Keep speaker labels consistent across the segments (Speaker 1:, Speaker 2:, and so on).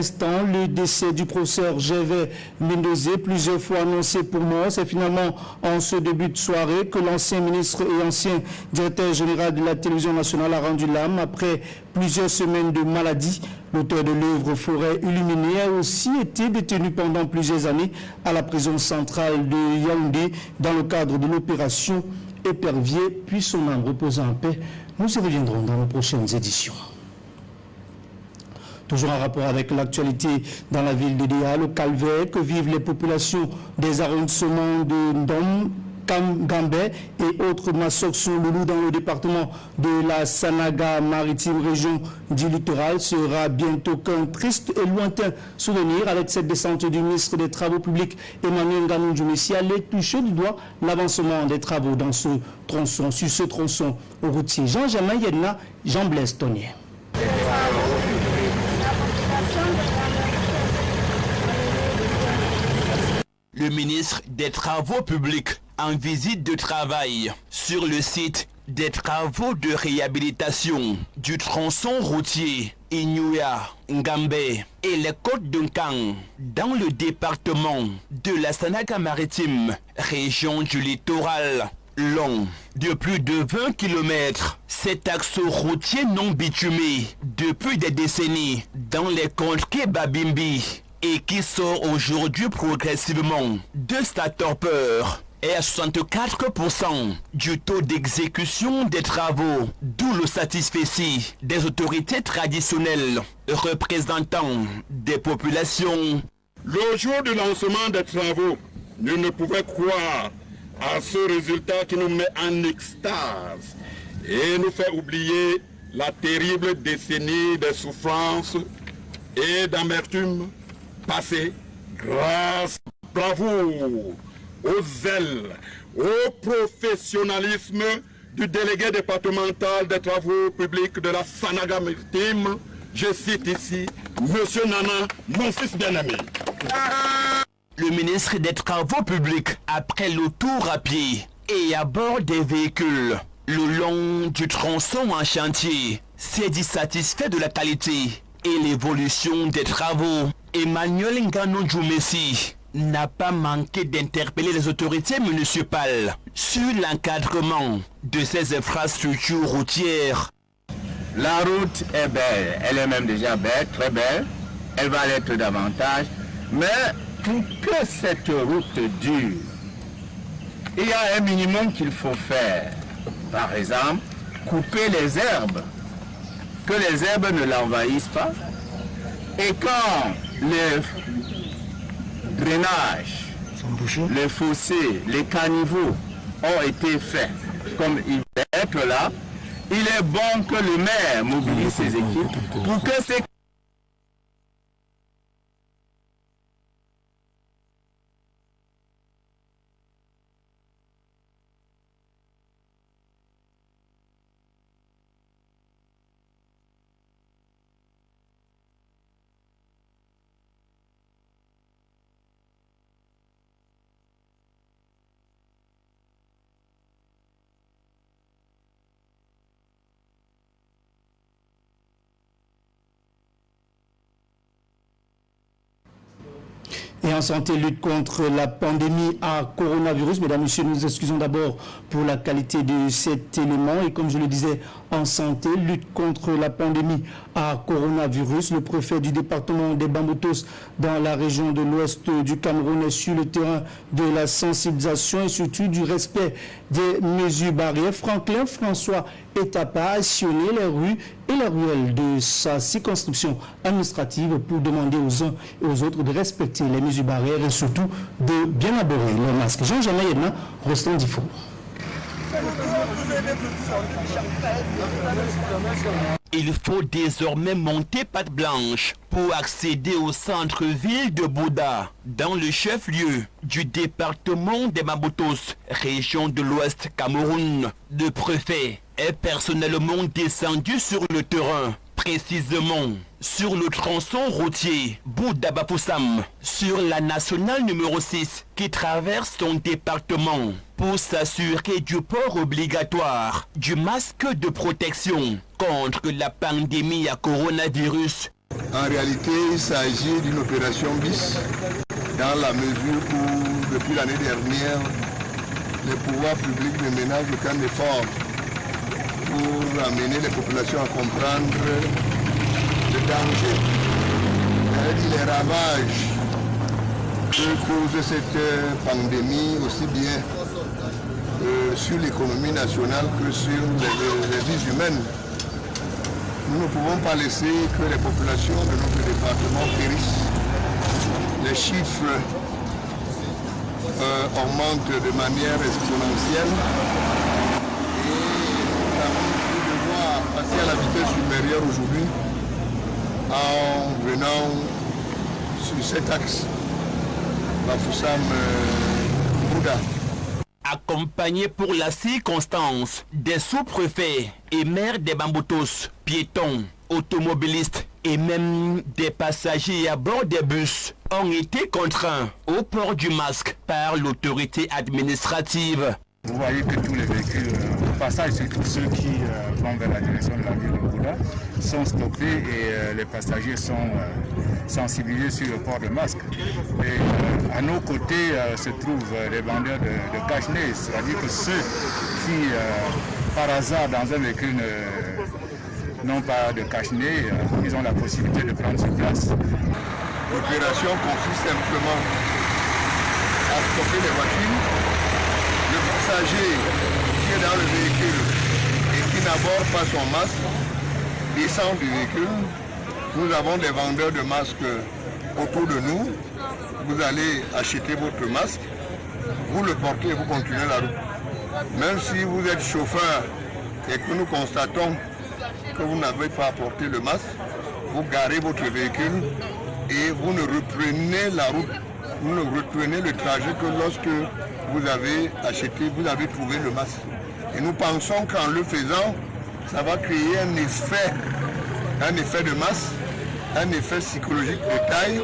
Speaker 1: Le décès du professeur Gervais Mendoza, plusieurs fois annoncé pour mort, c'est finalement en ce début de soirée que l'ancien ministre et ancien directeur général de la télévision nationale a rendu l'âme après plusieurs semaines de maladie. L'auteur de l'œuvre Forêt illuminée a aussi été détenu pendant plusieurs années à la prison centrale de Yaoundé dans le cadre de l'opération Épervier, puis son âme reposant en paix. Nous y reviendrons dans nos prochaines éditions. Toujours en rapport avec l'actualité dans la ville de Déa, le calvaire que vivent les populations des arrondissements de Ndom, Gambé et autres Massok-Loulou dans le département de la Sanaga maritime région du littoral sera bientôt qu'un triste et lointain souvenir avec cette descente du ministre des Travaux publics Emmanuel Nganou-Djoumessi allait toucher du doigt l'avancement des travaux dans ce tronçon, sur ce tronçon routier. Jean-Germain Yedna, Jean-Blaise Tonnier.
Speaker 2: Le ministre des Travaux publics en visite de travail sur le site des travaux de réhabilitation du tronçon routier Ignouya, Ngambé et les côtes de Nkang dans le département de la Sanaga maritime, région du littoral. Long de plus de 20 km, cet axe routier non bitumé depuis des décennies dans les contrées Babimbi et qui sort aujourd'hui progressivement de sa torpeur est à 64% du taux d'exécution des travaux, d'où le satisfecit des autorités traditionnelles représentant des populations.
Speaker 3: Le jour du lancement des travaux, nous ne pouvons croire à ce résultat qui nous met en extase et nous fait oublier la terrible décennie de souffrances et d'amertume passée grâce à bravoure, au zèle, au professionnalisme du délégué départemental des travaux publics de la Sanaga maritime. Je cite ici Monsieur Nana, mon fils bien-aimé.
Speaker 2: Le ministre des Travaux publics, après le tour à pied et à bord des véhicules, le long du tronçon en chantier, s'est dit satisfait de la qualité et l'évolution des travaux. Emmanuel Nganou-Djoumessi n'a pas manqué d'interpeller les autorités municipales sur l'encadrement de ces infrastructures routières.
Speaker 4: La route est belle, elle est même déjà belle, très belle, elle va l'être davantage, mais pour que cette route dure, il y a un minimum qu'il faut faire. Par exemple, couper les herbes, que les herbes ne l'envahissent pas, et quand les drainages, les fossés, les caniveaux ont été faits comme ils devaient être là, il est bon que le maire mobilise ses équipes pour que ces
Speaker 1: Et en santé, lutte contre la pandémie à coronavirus. Mesdames, Messieurs, nous nous excusons d'abord pour la qualité de cet élément. Et comme je le disais, en santé, lutte contre la pandémie à coronavirus. Le préfet du département des Bambotos dans la région de l'ouest du Cameroun est sur le terrain de la sensibilisation et surtout du respect des mesures barrières. Franklin François Etapa a sillonné les rues et les ruelles de sa circonscription administrative pour demander aux uns et aux autres de respecter les mesures barrières et surtout de bien aborder le masque. Jean-Germain Yedna, Rostand Difo.
Speaker 2: Il faut désormais monter patte blanche pour accéder au centre-ville de Bouda, dans le chef-lieu du département des Bambotos, région de l'Ouest Cameroun. Le préfet est personnellement descendu sur le terrain, précisément sur le tronçon routier Bouda-Bafoussam, sur la nationale numéro 6 qui traverse son département, pour s'assurer du port obligatoire du masque de protection contre la pandémie à coronavirus
Speaker 5: En réalité, il s'agit d'une opération bis, dans la mesure où, depuis l'année dernière, les pouvoirs publics ne ménagent aucun effort pour amener les populations à comprendre le danger et les ravages que cause cette pandémie, aussi bien sur l'économie nationale que sur les vies humaines. Nous ne pouvons pas laisser que les populations de notre département périssent. Les chiffres augmentent de manière exponentielle et nous avons devoir passer à la vitesse supérieure aujourd'hui en venant sur cet axe Bafoussam-Bouddha.
Speaker 2: Accompagné pour la circonstance des sous-préfets et maires des Bamboutos, piétons, automobilistes et même des passagers à bord des bus ont été contraints au port du masque par l'autorité administrative.
Speaker 6: Vous voyez que tous les véhicules au passage, c'est tous ceux qui vont vers la direction de la ville de Bouddha, sont stoppés et les passagers sont sensibilisés sur le port de masque. Et à nos côtés se trouvent les vendeurs de cache-nez, c'est-à-dire que ceux qui, par hasard, dans un véhicule n'ont pas de cache-nez, ils ont la possibilité de prendre sur place.
Speaker 5: L'opération consiste simplement à stopper les voitures. Le passager qui est dans le véhicule et qui n'aborde pas son masque descend du véhicule. Nous avons des vendeurs de masques autour de nous. Vous allez acheter votre masque, vous le portez et vous continuez la route. Même si vous êtes chauffeur et que nous constatons que vous n'avez pas porté le masque, vous garez votre véhicule et vous ne reprenez la route, vous ne reprenez le trajet que lorsque vous avez acheté, vous avez trouvé le masque. Et nous pensons qu'en le faisant, ça va créer un effet de masse, un effet psychologique de taille.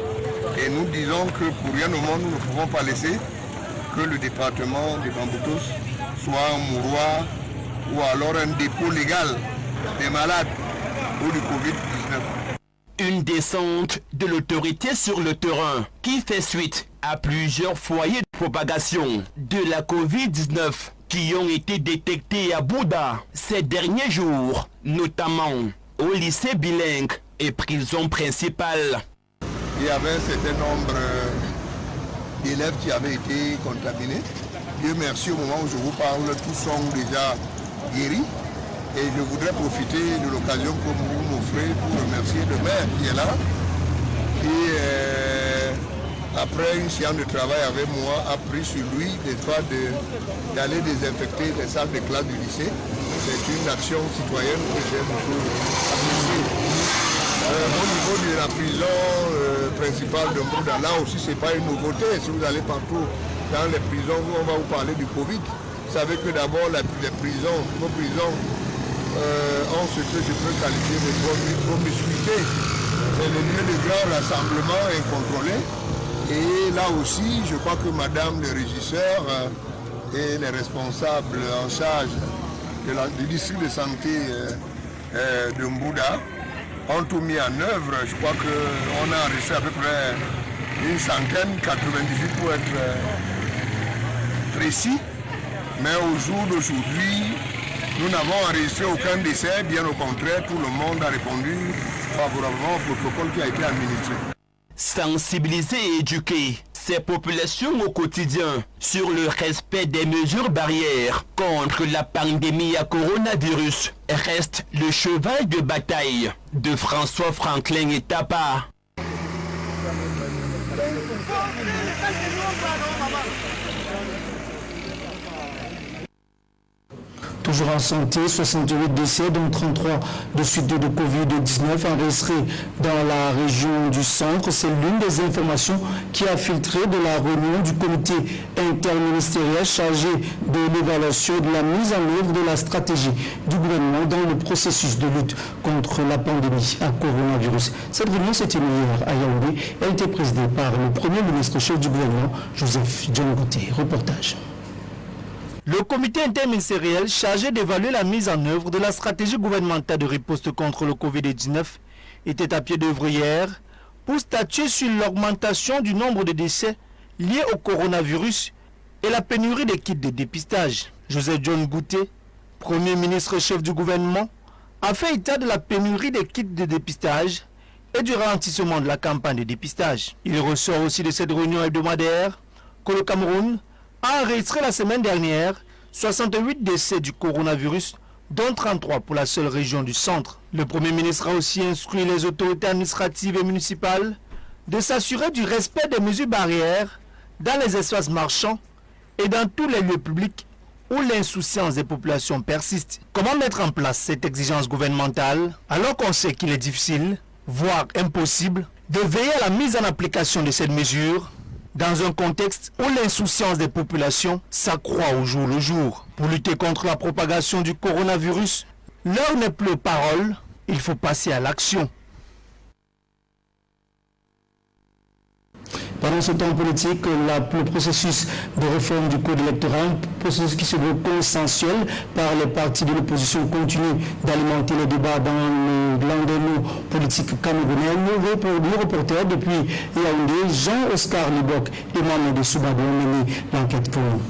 Speaker 5: Et nous disons que pour rien au monde, nous ne pouvons pas laisser que le département des Bamboutos soit un mouroir ou alors un dépôt légal des malades ou du Covid-19.
Speaker 2: Une descente de l'autorité sur le terrain qui fait suite à plusieurs foyers de propagation de la Covid-19 qui ont été détectés à Bouddha ces derniers jours, notamment au lycée bilingue et prison principale.
Speaker 5: Il y avait un certain nombre d'élèves qui avaient été contaminés. Dieu merci, au moment où je vous parle, tous sont déjà guéris. Et je voudrais profiter de l'occasion que vous m'offrez pour remercier le maire qui est là. Et après une séance de travail avec moi, a pris sur lui d'aller désinfecter les salles de classe du lycée. C'est une action citoyenne que j'aime beaucoup apprécier. Au niveau de la prison principale de Bouddha, là aussi ce n'est pas une nouveauté. Si vous allez partout dans les prisons, on va vous parler du Covid. Vous savez que d'abord nos prisons ont ce que je peux qualifier de promiscuité. C'est le lieu de grand rassemblement incontrôlé. Et là aussi, je crois que madame le régisseur et les responsables en charge du district de santé de Mbouda ont tout mis en œuvre. Je crois qu'on a enregistré à peu près une centaine, 98 pour être précis. Mais au jour d'aujourd'hui, nous n'avons enregistré aucun décès, bien au contraire, tout le monde a répondu favorablement au protocole qui a été administré.
Speaker 2: Sensibiliser et éduquer ces populations au quotidien sur le respect des mesures barrières contre la pandémie à coronavirus reste le cheval de bataille de François Franklin Etapa.
Speaker 1: Toujours en santé, 68 décès, dont 33 de suite de Covid-19 enregistrés dans la région du centre. C'est l'une des informations qui a filtré de la réunion du comité interministériel chargé de l'évaluation de la mise en œuvre de la stratégie du gouvernement dans le processus de lutte contre la pandémie à coronavirus. Cette réunion s'est tenue hier à Yaoundé. Elle a été présidée par le Premier ministre chef du gouvernement, Joseph John Gouté. Reportage.
Speaker 7: Le comité interministériel chargé d'évaluer la mise en œuvre de la stratégie gouvernementale de riposte contre le Covid-19 était à pied d'œuvre hier pour statuer sur l'augmentation du nombre de décès liés au coronavirus et la pénurie des kits de dépistage. Joseph John Gouté, Premier ministre chef du gouvernement, a fait état de la pénurie des kits de dépistage et du ralentissement de la campagne de dépistage. Il ressort aussi de cette réunion hebdomadaire que le Cameroun a enregistré la semaine dernière 68 décès du coronavirus, dont 33 pour la seule région du centre. Le Premier ministre a aussi instruit les autorités administratives et municipales de s'assurer du respect des mesures barrières dans les espaces marchands et dans tous les lieux publics où l'insouciance des populations persiste. Comment mettre en place cette exigence gouvernementale alors qu'on sait qu'il est difficile, voire impossible, de veiller à la mise en application de cette mesure dans un contexte où l'insouciance des populations s'accroît au jour le jour? Pour lutter contre la propagation du coronavirus, l'heure n'est plus aux paroles, il faut passer à l'action.
Speaker 1: Pendant ce temps politique, le processus de réforme du code électoral, processus qui se veut consensuel par les partis de l'opposition, continue d'alimenter les débats dans le landerneau politique camerounais. Nos reporters depuis Yaoundé, Jean-Oscar Libok et Mohamed Soubadou ont mené l'enquête pour nous.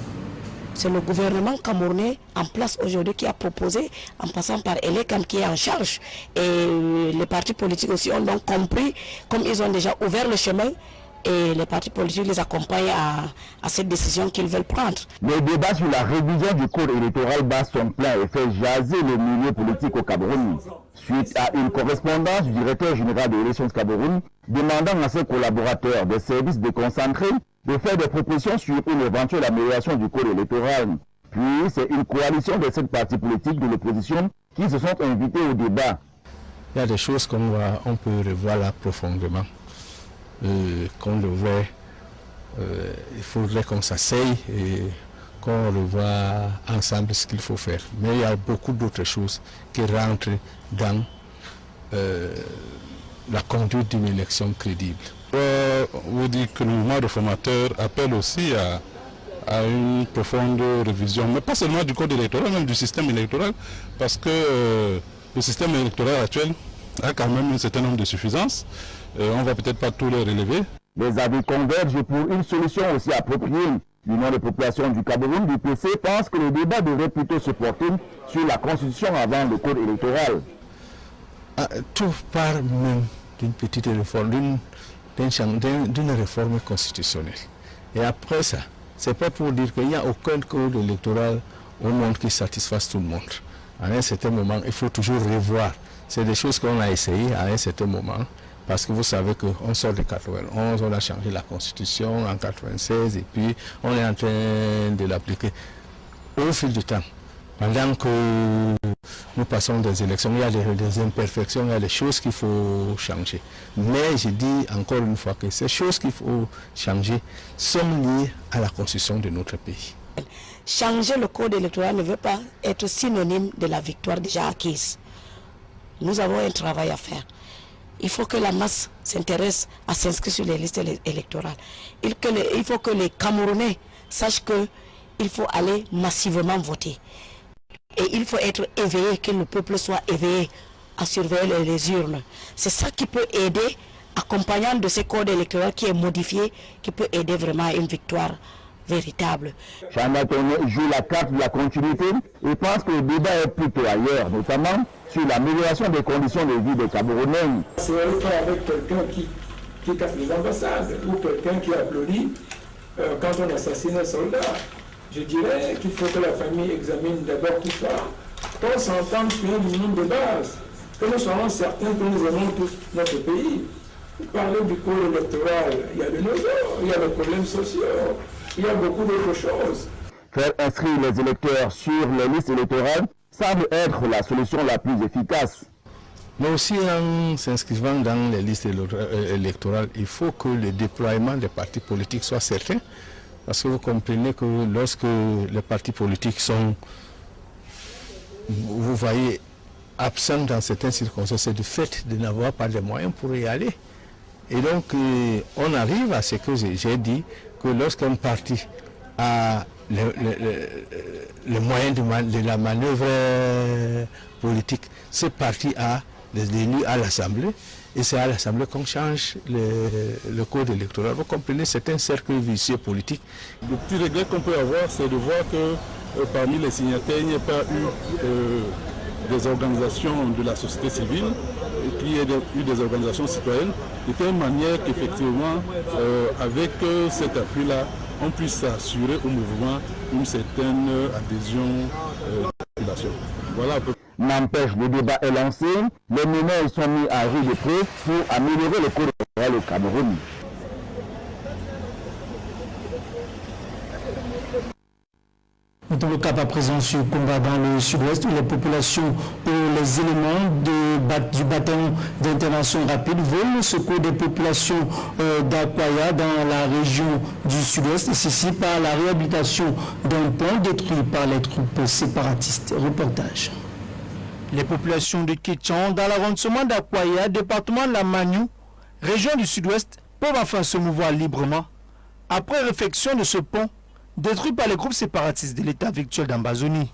Speaker 8: C'est le gouvernement camerounais en place aujourd'hui qui a proposé, en passant par Elekam qui est en charge. Et les partis politiques aussi ont donc compris, comme ils ont déjà ouvert le chemin, et les partis politiques les accompagnent à cette décision qu'ils veulent prendre.
Speaker 9: Le débat sur la révision du code électoral bat son plein et fait jaser le milieu politique au Cameroun. Suite à une correspondance du directeur général de l'élection du Cameroun demandant à ses collaborateurs des services déconcentrés de faire des propositions sur une éventuelle amélioration du code électoral. Puis c'est une coalition de 7 partis politiques de l'opposition qui se sont invités au débat.
Speaker 10: Il y a des choses on peut revoir là profondément. Qu'on le voit, il faudrait qu'on s'asseye et qu'on revoie ensemble ce qu'il faut faire. Mais il y a beaucoup d'autres choses qui rentrent dans la conduite d'une élection crédible.
Speaker 6: Vous dites que le mouvement réformateur appelle aussi à une profonde révision, mais pas seulement du code électoral, même du système électoral, parce que le système électoral actuel a quand même un certain nombre de suffisances. On ne va peut-être pas tout les relever.
Speaker 9: Les avis convergent pour une solution aussi appropriée. L'Union des populations du Cameroun, du PC, pense que le débat devrait plutôt se porter sur la constitution avant le code électoral.
Speaker 10: Tout part même d'une petite réforme, d'une réforme constitutionnelle. Et après ça, c'est pas pour dire qu'il n'y a aucun code électoral au monde qui satisfasse tout le monde. À un certain moment, il faut toujours revoir. C'est des choses qu'on a essayées à un certain moment. Parce que vous savez qu'on sort de 91, on a changé la constitution en 96 et puis on est en train de l'appliquer au fil du temps. Pendant que nous passons des élections, il y a des imperfections, il y a des choses qu'il faut changer. Mais je dis encore une fois que ces choses qu'il faut changer sont liées à la constitution de notre pays.
Speaker 8: Changer le code électoral ne veut pas être synonyme de la victoire déjà acquise. Nous avons un travail à faire. Il faut que la masse s'intéresse à s'inscrire sur les listes électorales. Il faut que les Camerounais sachent qu'il faut aller massivement voter. Et il faut être éveillé, que le peuple soit éveillé à surveiller les urnes. C'est ça qui peut aider, accompagnant de ce code électoral qui est modifié, qui peut aider vraiment à une victoire véritable.
Speaker 9: Chanatone joue la carte de la continuité et pense que le débat est plutôt ailleurs, notamment sur l'amélioration des conditions de vie des Camerounais.
Speaker 11: C'est pas avec quelqu'un qui casse les ambassades ou quelqu'un qui applaudit quand on assassine un soldat. Je dirais qu'il faut que la famille examine d'abord tout ça, qu'on s'entende sur un minimum de base, que nous soyons certains que nous aimons tous notre pays. Parler du code électoral, il y a de nouveau, il y a des problèmes sociaux, il y a beaucoup d'autres choses.
Speaker 9: Faire inscrire les électeurs sur les listes électorales semble être la solution la plus efficace.
Speaker 10: Mais aussi en s'inscrivant dans les listes électorales, il faut que le déploiement des partis politiques soit certain. Parce que vous comprenez que lorsque les partis politiques sont, vous voyez, absents dans certaines circonstances, c'est du fait de n'avoir pas de moyens pour y aller. Et donc, on arrive à ce que j'ai dit, que lorsqu'un parti a le moyen de la manœuvre politique, ce parti a des élus à l'Assemblée Et c'est à l'Assemblée qu'on change le code électoral. Vous comprenez, c'est un cercle vicieux politique.
Speaker 12: Le plus regret qu'on peut avoir, c'est de voir que parmi les signataires, il n'y a pas eu des organisations de la société civile, et qu'il y ait eu des organisations citoyennes, de telle manière qu'effectivement, avec cet appui-là, on puisse assurer au mouvement une certaine adhésion de la population. Voilà un peu.
Speaker 9: N'empêche, le débat est lancé, les meneurs sont mis à rude épreuve pour améliorer le code électoral au Cameroun.
Speaker 1: Dans le cap à présent sur combat dans le sud-ouest, où les populations ou les éléments du bataillon d'intervention rapide veulent le secours des populations d'Akwaya dans la région du sud-ouest, et ceci par la réhabilitation d'un pont détruit par les troupes séparatistes. Reportage.
Speaker 7: Les populations de Kétchan dans l'arrondissement d'Akwaya, département de la Magnou, région du sud-ouest, peuvent enfin se mouvoir librement après réfection de ce pont détruit par les groupes séparatistes de l'État virtuel d'Ambazonie.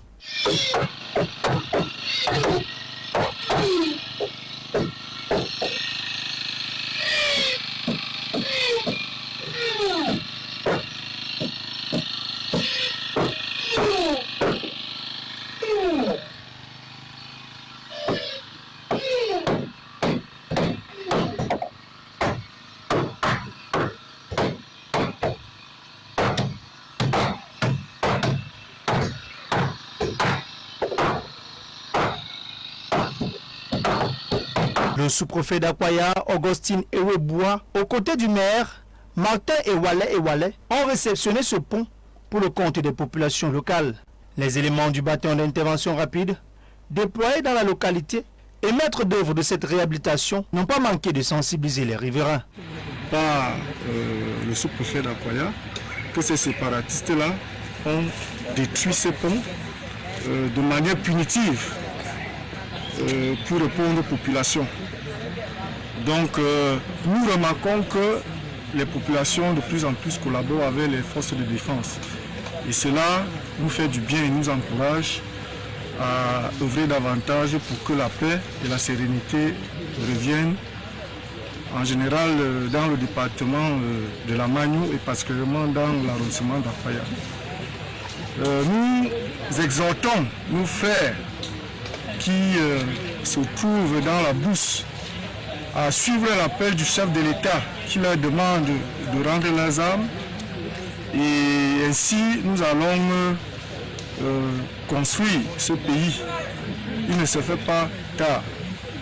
Speaker 7: Le sous-préfet d'Akwaya, Augustine Eweboua, aux côtés du maire, Martin Ewale, ont réceptionné ce pont pour le compte des populations locales. Les éléments du bataillon d'intervention rapide, déployés dans la localité et maîtres d'œuvre de cette réhabilitation, n'ont pas manqué de sensibiliser les riverains.
Speaker 12: Par le sous-préfet d'Akwaya, que ces séparatistes-là ont détruit ces ponts de manière punitive pour répondre aux populations. Donc nous remarquons que les populations de plus en plus collaborent avec les forces de défense. Et cela nous fait du bien et nous encourage à œuvrer davantage pour que la paix et la sérénité reviennent en général dans le département de la Magnou et particulièrement dans l'arrondissement d'Akwaya. Nous exhortons nos frères qui se trouvent dans la bourse à suivre l'appel du chef de l'État qui leur demande de rendre leurs armes, et ainsi nous allons construire ce pays. Il ne se fait pas tard.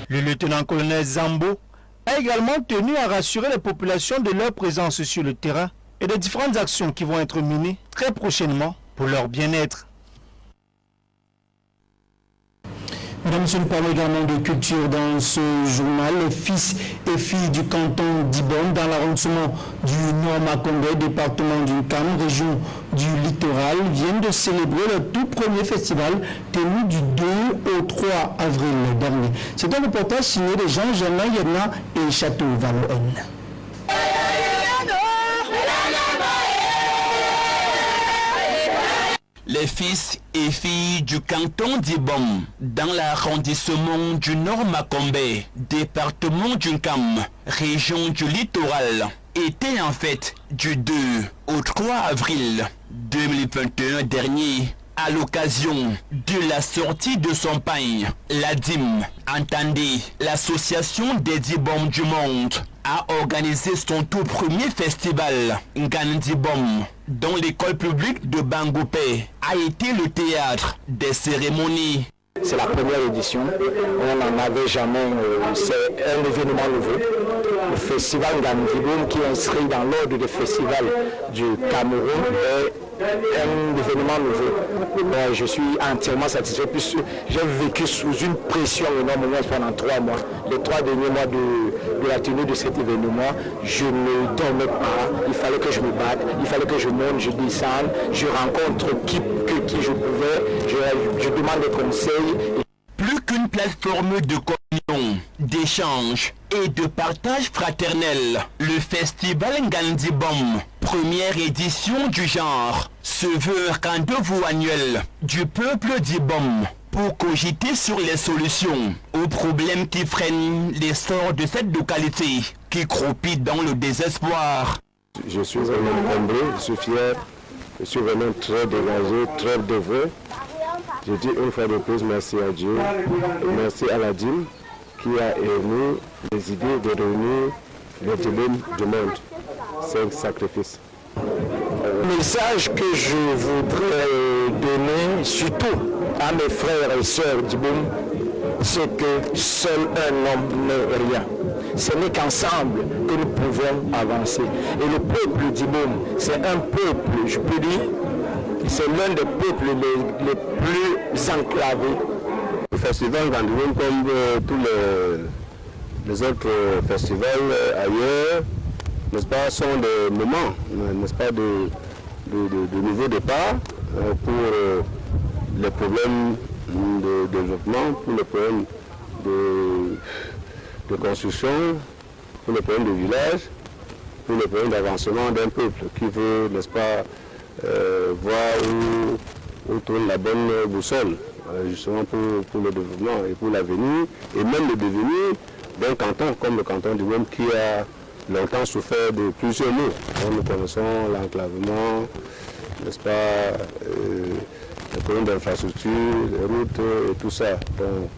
Speaker 7: Le lieutenant-colonel Zambo a également tenu à rassurer les populations de leur présence sur le terrain et des différentes actions qui vont être menées très prochainement pour leur bien-être.
Speaker 1: Mesdames et messieurs, nous parlons également de culture dans ce journal. Les fils et filles du canton d'Ibom, dans l'arrondissement du Nord-Makongé, département du Cam, région du littoral, viennent de célébrer le tout premier festival tenu du 2 au 3 avril dernier. C'est un reportage signé de Jean-Germain Yedna et Château Valoen.
Speaker 2: Les fils et filles du canton d'Ibom, dans l'arrondissement du Nord-Makongé, département du Cam, région du littoral, étaient en fête du 2 au 3 avril 2021 dernier, à l'occasion de la sortie de son pain. L'ADIM, entendez, l'association des Dibom du monde, a organisé son tout premier festival, Ngandibom, dont l'école publique de Bangoupé a été le théâtre des cérémonies.
Speaker 13: C'est la première édition, on n'en avait jamais, c'est un événement nouveau. Le festival Ngandibom, qui est inscrit dans l'ordre des festivals du Cameroun, est un événement nouveau. Je suis entièrement satisfait puisque j'ai vécu sous une pression énorme pendant 3 mois. Les 3 derniers mois de la tenue de cet événement, je ne dormais pas, il fallait que je me batte, il fallait que je monte, je descende, je rencontre qui je pouvais, je demande des conseils.
Speaker 2: Plus qu'une plateforme de communion, d'échange et de partage fraternel, le festival Ngandibom, première édition du genre, se veut un rendez-vous annuel du peuple d'Ibom pour cogiter sur les solutions aux problèmes qui freinent l'essor de cette localité qui croupit dans le désespoir.
Speaker 14: Je suis vraiment humblé, je suis fier, je suis vraiment très dégagé, très dévoué. Je dis une fois de plus merci à Dieu, merci à la dîme qui a émis les idées de réunir les dîmes du monde. C'est un sacrifice.
Speaker 13: Le message que je voudrais donner, surtout à mes frères et sœurs d'Iboum, c'est que seul un homme n'est rien. Ce n'est qu'ensemble que nous pouvons avancer. Et le peuple d'Iboum, c'est un peuple, je peux dire, c'est l'un des peuples les plus enclavés.
Speaker 14: Le festival d'Iboum, comme tous les autres festivals ailleurs, n'est-ce pas, sont des moments, n'est-ce pas, de nouveau départ pour les problèmes de développement, pour les problèmes de construction, pour les problèmes de village, pour les problèmes d'avancement d'un peuple qui veut, n'est-ce pas, voir où tourne la bonne boussole, justement pour le développement et pour l'avenir, et même le devenir d'un canton comme le canton du Môme qui a longtemps souffert de plusieurs maux. Nous connaissons l'enclavement, n'est-ce pas, les problèmes d'infrastructure, les routes et tout ça. Donc,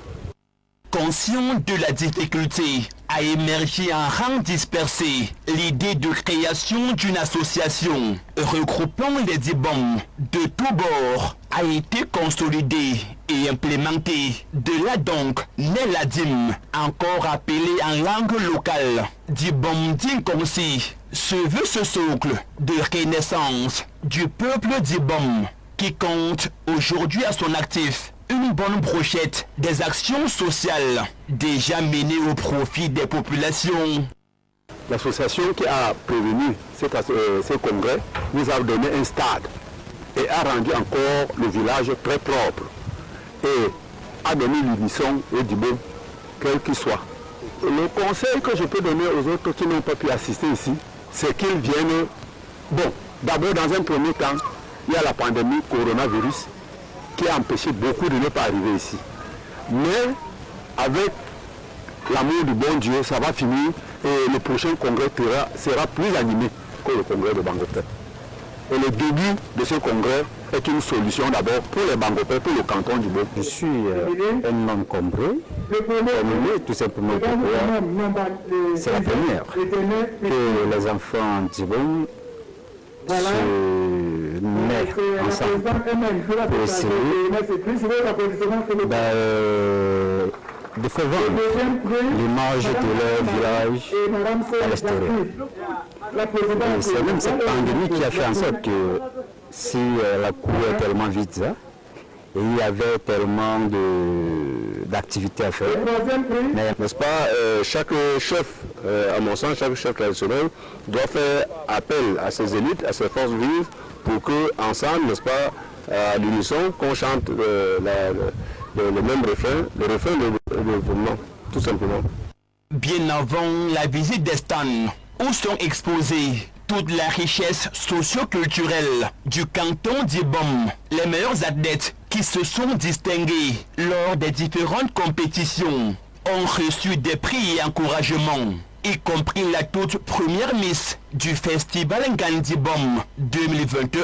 Speaker 2: conscient de la difficulté, a émergé en rang dispersé l'idée de création d'une association regroupant les Dibom de tous bords a été consolidée et implémentée. De là donc naît la dîme, encore appelée en langue locale Dibom Dinkonsi, se veut ce socle de renaissance du peuple Dibom qui compte aujourd'hui à son actif une bonne brochette des actions sociales déjà menées au profit des populations.
Speaker 14: L'association qui a prévenu ce congrès nous a donné un stade et a rendu encore le village très propre et a donné l'unisson et du bon, quel qu'il soit. Le conseil que je peux donner aux autres qui n'ont pas pu assister ici, c'est qu'ils viennent. Bon, d'abord dans un premier temps, il y a la pandémie coronavirus qui a empêché beaucoup de ne pas arriver ici. Mais avec l'amour du bon Dieu, ça va finir et le prochain congrès sera plus animé que le congrès de Bangopé. Et le début de ce congrès est une solution d'abord pour les Bangopé, pour le canton du Bon.
Speaker 15: Je suis un homme combré, tout simplement pourquoi c'est la première que les enfants du Bon se mettent ensemble pour essayer de faire vendre l'image de leur village à l'extérieur. Et c'est même cette pandémie qui a fait en sorte que si la cour est tellement vide, et il y avait tellement d'activités à faire.
Speaker 14: N'est-ce pas, chaque chef, à mon sens, chaque chef traditionnel doit faire appel à ses élites, à ses forces vives, pour qu'ensemble, n'est-ce pas, à l'unisson, qu'on chante le même refrain, le refrain de développement, tout simplement.
Speaker 2: Bien avant la visite des stands, où sont exposées toute la richesse socio-culturelle du canton d'Ibom, les meilleurs athlètes qui se sont distingués lors des différentes compétitions ont reçu des prix et encouragements, y compris la toute première Miss du festival Ngandibom 2021.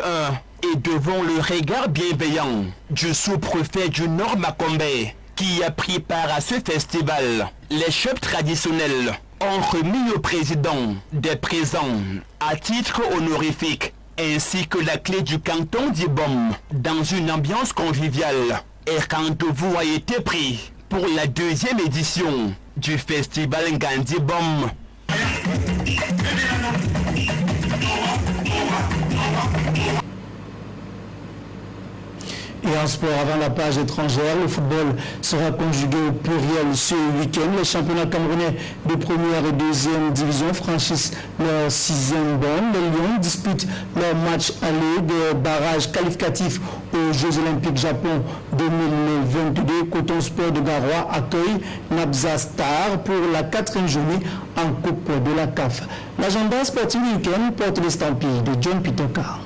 Speaker 2: Et devant le regard bienveillant du sous-préfet du Nord Makombe, qui a pris part à ce festival, les chefs traditionnels ont remis au président des présents à titre honorifique, ainsi que la clé du canton d'Ibom dans une ambiance conviviale. Et rendez-vous a été pris pour la deuxième édition du festival Ngandibom.
Speaker 1: Et en sport, avant la page étrangère, le football sera conjugué au pluriel ce week-end. Les championnats camerounais de première et deuxième division franchissent leur 6e borne. Les Lions disputent leur match aller de barrage qualificatif aux Jeux Olympiques Japon 2022. Coton Sport de Garoua accueille Nabza Star pour la 4e journée en Coupe de la CAF. L'agenda sportif du week-end porte l'estampille de John Pitoka.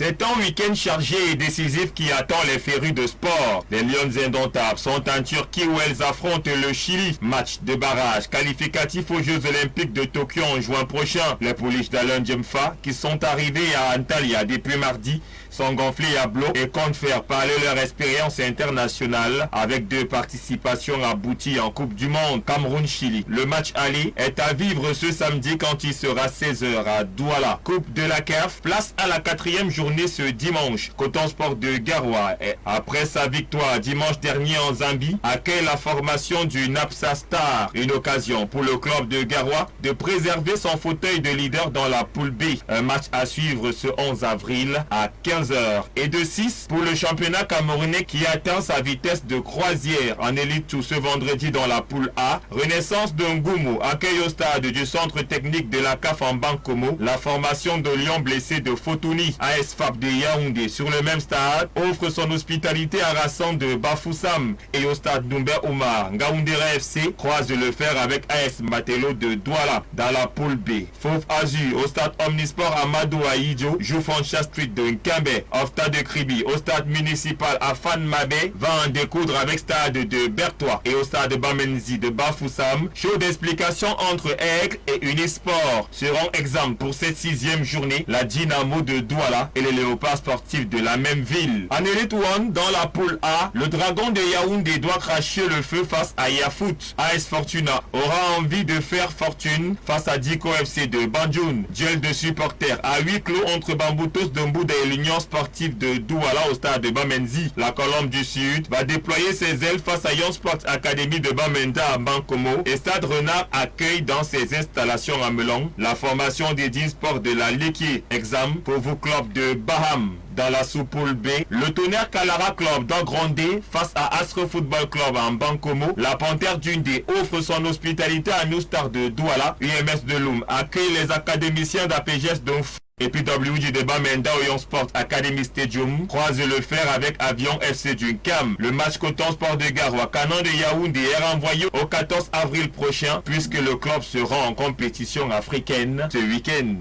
Speaker 16: C'est un week-end chargé et décisif qui attend les férus de sport. Les Lions indomptables sont en Turquie où elles affrontent le Chili. Match de barrage qualificatif aux Jeux Olympiques de Tokyo en juin prochain. Les pouliches d'Alain Djemfa, qui sont arrivés à Antalya depuis mardi, sont gonflés à bloc et comptent faire parler leur expérience internationale avec 2 participations abouties en Coupe du Monde, Cameroun-Chili. Le match aller est à vivre ce samedi quand il sera 16h à Douala. Coupe de la CAF, place à la 4e journée ce dimanche. Coton Sport de Garoua, après sa victoire dimanche dernier en Zambie, accueille la formation du Napsa Star. Une occasion pour le club de Garoua de préserver son fauteuil de leader dans la poule B. Un match à suivre ce 11 avril à 15h. Et de 6 pour le championnat camerounais qui atteint sa vitesse de croisière en élite tout ce vendredi dans la poule A. Renaissance de Ngoumou accueille au stade du centre technique de la CAF en Bankomo la formation de Lyon blessé de Fotouni. AS FAP de Yaoundé sur le même stade offre son hospitalité à Rassan de Bafoussam et au stade Doumbé Oumar. Ngaoundéré FC croise le fer avec AS Matelo de Douala dans la poule B. Fauve Azur au stade Omnisport Amadou Aïdjo joue Fancha Street de Nkembe. Ofta de Kribi au stade municipal à Fanmabé va en découdre avec stade de Bertois et au stade Bamenzi de Bafoussam. Show d'explication entre Aigle et Unisport seront exemples pour cette 6e journée la Dynamo de Douala et les Léopards sportifs de la même ville. En Elite One, dans la poule A, le Dragon de Yaoundé doit cracher le feu face à Yafoot. AS Fortuna aura envie de faire fortune face à Diko FC de Banjoun. Duel de supporters à huis clos entre Bamboutos de Mbouda et l'Union sportive de Douala au stade de Bamenzi. La Colombe du Sud va déployer ses ailes face à Young Sports Academy de Bamenda à Bankomo et Stade Renard accueille dans ses installations à Melon la formation des Jeans Sports de la Léquier. Exam pour vos clubs de Baham. Dans la sous-poule B, le Tonnerre Kalara Club d'Angrandé face à Astre Football Club en Bankomo. La Panthère d'Undé offre son hospitalité à New Star de Douala. UMS de Loum accueille les académiciens d'APGS de F. Et puis WG de Bamenda au Young Sport Academy Stadium croise le fer avec Avion FC du Cam. Le match Coton Sport de Garoua Canon de Yaoundé est renvoyé au 14 avril prochain puisque le club se rend en compétition africaine ce week-end.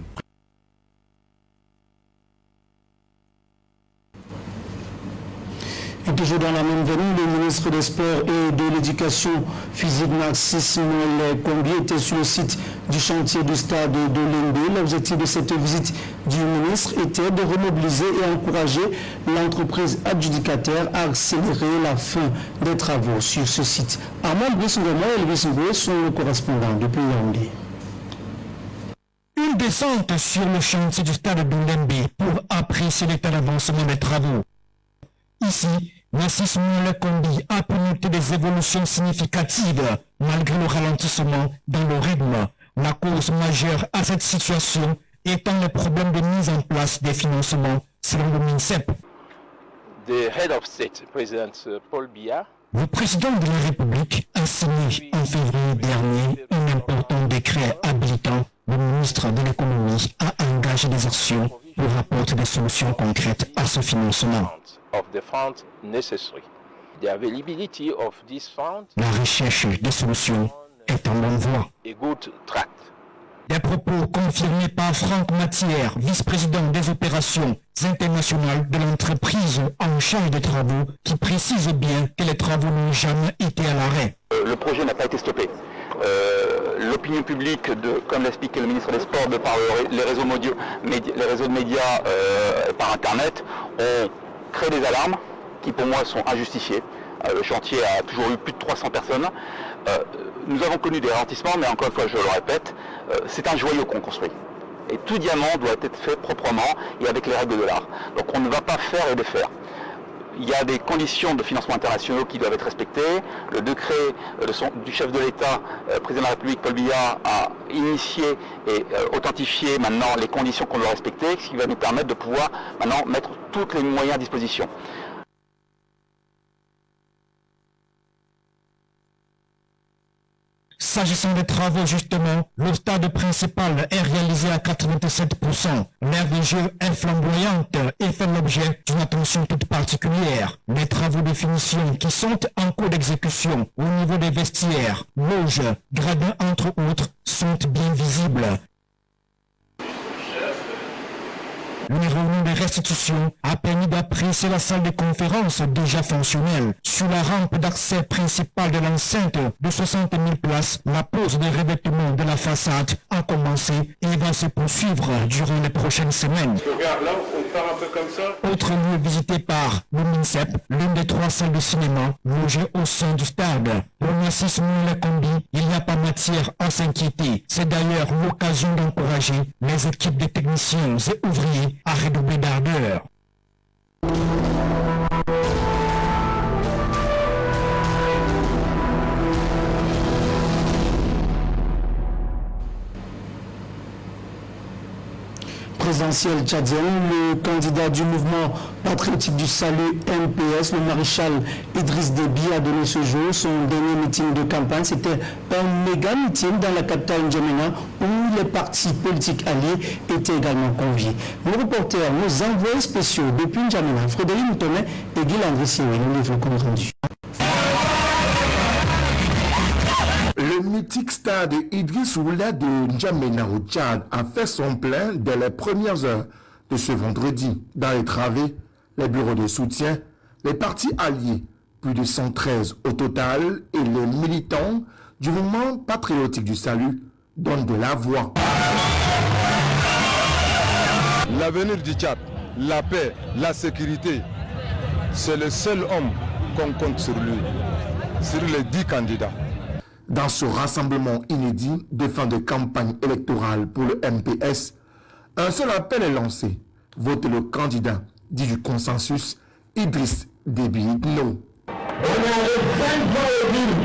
Speaker 1: Et toujours dans la même veine, le ministre des Sports et de l'Éducation physique Narcisse Noël Combi était sur le site du chantier du stade de Lendé. L'objectif de cette visite du ministre était de remobiliser et encourager l'entreprise adjudicataire à accélérer la fin des travaux sur ce site. Armand Brissingoma et Elvis Ngoué sont nos correspondants depuis Yaoundé.
Speaker 17: Une descente sur le chantier du stade de Lendé pour apprécier l'état d'avancement des travaux. Ici, Narcisse Noël Combi a pu noter des évolutions significatives malgré le ralentissement dans le rythme. La cause majeure à cette situation étant les problèmes de mise en place des financements selon le MINSEP.
Speaker 18: The head of state, President Paul Biya,
Speaker 17: le président de la République a signé en février dernier un important décret habilitant le ministre de l'économie à engager des actions pour apporter des solutions concrètes à ce financement. La recherche des solutions est en bonne voie. Des propos confirmés par Franck Matière, vice-président des opérations internationales de l'entreprise en charge des travaux, qui précise bien que les travaux n'ont jamais été à l'arrêt.
Speaker 19: Le projet n'a pas été stoppé. L'opinion publique, comme l'expliquait le ministre des Sports, de par les réseaux de médias par Internet, ont créé des alarmes qui pour moi sont injustifiées. Le chantier a toujours eu plus de 300 personnes. Nous avons connu des ralentissements, mais encore une fois, je le répète, c'est un joyau qu'on construit. Et tout diamant doit être fait proprement et avec les règles de l'art. Donc on ne va pas faire et défaire. Il y a des conditions de financement internationaux qui doivent être respectées. Le décret du chef de l'État, président de la République, Paul Biya, a initié et authentifié maintenant les conditions qu'on doit respecter, ce qui va nous permettre de pouvoir maintenant mettre tous les moyens à disposition.
Speaker 17: S'agissant des travaux, justement, le stade principal est réalisé à 87%. L'aire de jeu est flamboyante et fait l'objet d'une attention toute particulière. Les travaux de finition qui sont en cours d'exécution au niveau des vestiaires, loges, gradins entre autres, sont bien visibles. Une réunion de restitution a permis d'apprécier la salle de conférence déjà fonctionnelle. Sur la rampe d'accès principale de l'enceinte de 60 000 places, la pose des revêtements de la façade a commencé et va se poursuivre durant les prochaines semaines.
Speaker 12: Regarde, là, on part un peu comme ça.
Speaker 17: Autre lieu visité par le MINSEP, l'une des 3 salles de cinéma logées au sein du stade. Pour Nassis Moulakombi, il n'y a pas matière à s'inquiéter. C'est d'ailleurs l'occasion d'encourager les équipes de techniciens et ouvriers à redoubler d'ardeur.
Speaker 1: Présidentiel tchadien, le candidat du mouvement patriotique du salut MPS, le maréchal Idriss Déby, a donné ce jour son dernier meeting de campagne. C'était un méga meeting dans la capitale N'Djamena où les partis politiques alliés étaient également conviés. Nos reporters, nos envoyés spéciaux depuis N'Djamena, Frédéric Moutonnet et Guy Landry nous livrent compte rendu.
Speaker 20: Le mythique stade Idriss Oula de N'Djamena au Tchad a fait son plein dès les premières heures de ce vendredi. Dans les travées, les bureaux de soutien, les partis alliés, plus de 113 au total, et les militants du mouvement patriotique du salut donnent de la voix.
Speaker 21: L'avenir du Tchad, la paix, la sécurité, c'est le seul homme qu'on compte sur lui, sur les 10 candidats.
Speaker 20: Dans ce rassemblement inédit de fin de campagne électorale pour le MPS, un seul appel est lancé. Votez le candidat dit du consensus, Idriss Déby Itno.
Speaker 22: On est allé 5 fois au ville.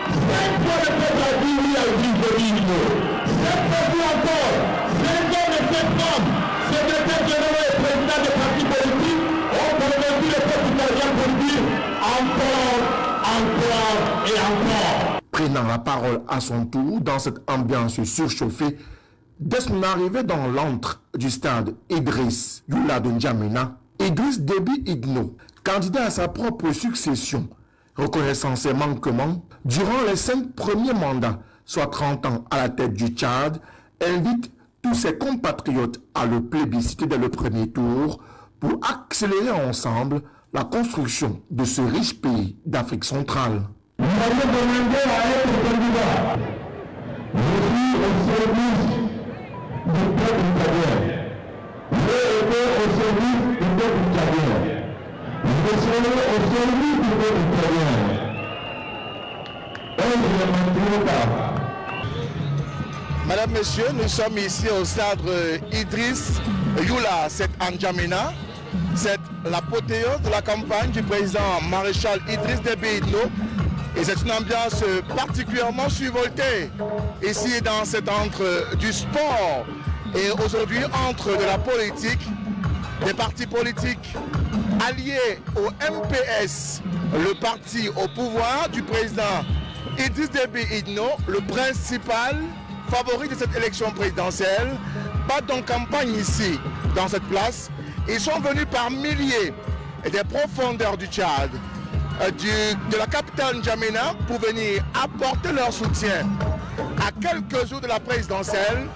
Speaker 22: 5 fois le peuple a dit oui à Idriss Déby Itno. 7 fois encore. 5 hommes et 7 femmes, secrétaires généraux et présidents des partis politiques, ont convaincu le peuple italien pour dire encore et encore.
Speaker 20: Prenant la parole à son tour dans cette ambiance surchauffée, dès son arrivée dans l'antre du stade Idriss Oula de N'Djamena, Idriss Déby Itno, candidat à sa propre succession, reconnaissant ses manquements, durant les 5 premiers mandats, soit 30 ans à la tête du Tchad, invite tous ses compatriotes à le plébisciter dès le premier tour pour accélérer ensemble la construction de ce riche pays d'Afrique centrale.
Speaker 22: Vous allez demander à être candidat. Je suis au service du peuple italien. J'ai été au service du peuple italien. Je serai au service du peuple italien. Et je ne mentirai pas.
Speaker 23: Madame, Messieurs, nous sommes ici au stade Idriss Oula, c'est N'Djamena. C'est l'apothéose de la campagne du président maréchal Idriss Déby Itno. Et c'est une ambiance particulièrement survoltée ici dans cet antre du sport et aujourd'hui entre de la politique, des partis politiques alliés au MPS, le parti au pouvoir du président Idriss Déby Itno, le principal favori de cette élection présidentielle, battent donc campagne ici, dans cette place. Ils sont venus par milliers des profondeurs du Tchad, de la capitale N'Djamena pour venir apporter leur soutien à quelques jours de la présidentielle,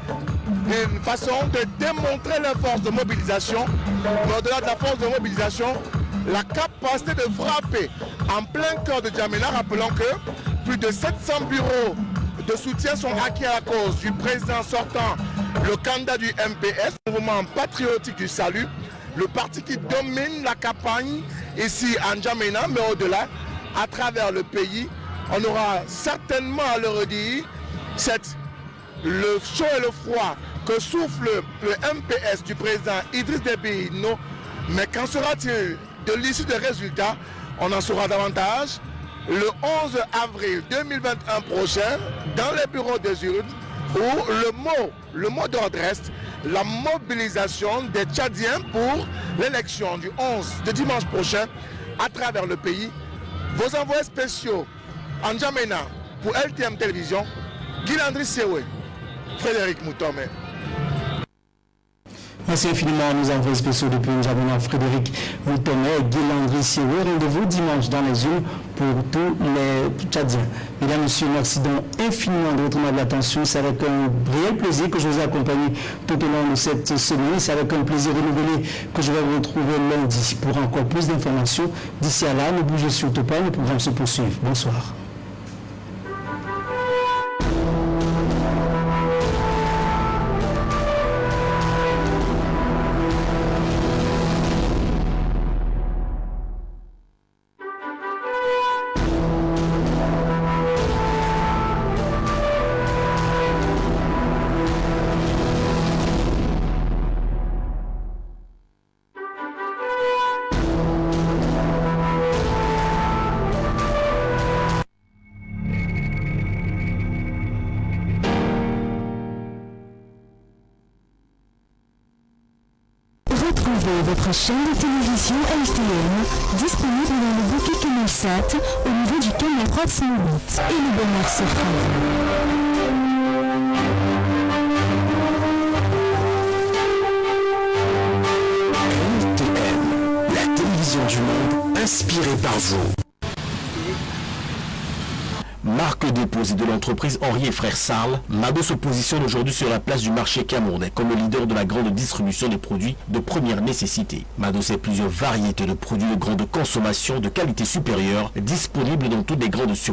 Speaker 23: une façon de démontrer leur force de mobilisation, mais au-delà de la force de mobilisation, la capacité de frapper en plein cœur de N'Djamena. Rappelons que plus de 700 bureaux de soutien sont acquis à la cause du président sortant, le candidat du MPS, le mouvement patriotique du salut, le parti qui domine la campagne ici à N'Djamena, mais au-delà, à travers le pays. On aura certainement à le redire, le chaud et le froid que souffle le MPS du président Idriss Déby Itno. Mais qu'en sera-t-il de l'issue des résultats? On en saura davantage le 11 avril 2021 prochain dans les bureaux des urnes, où le mot d'ordre reste la mobilisation des Tchadiens pour l'élection du 11 de dimanche prochain à travers le pays. Vos envoyés spéciaux en N'Djamena pour LTM Télévision, Guy Landry, Frédéric Moutonnet.
Speaker 1: Merci infiniment à nos envoyés spéciaux depuis N'Djamena, Frédéric Moutonnet et Guy Landry Sierou. Rendez-vous dimanche dans les urnes pour tous les Tchadiens. Mesdames, Messieurs, merci donc infiniment de votre aimable attention. C'est avec un réel plaisir que je vous accompagne tout au long de cette semaine. C'est avec un plaisir renouvelé que je vais vous retrouver lundi pour encore plus d'informations. D'ici à là, ne bougez surtout pas, le programme se poursuit. Bonsoir.
Speaker 3: Retrouvez votre chaîne de télévision LTN disponible dans le bouquet CanalSat au niveau du canal 308 et le bonheur s'offre.
Speaker 4: LTN, la télévision du monde inspirée par vous.
Speaker 5: Marque déposée de l'entreprise Henri et Frères Sarl, Mado se positionne aujourd'hui sur la place du marché camerounais comme le leader de la grande distribution des produits de première nécessité. Mado, c'est plusieurs variétés de produits de grande consommation de qualité supérieure disponibles dans toutes les grandes surfaces.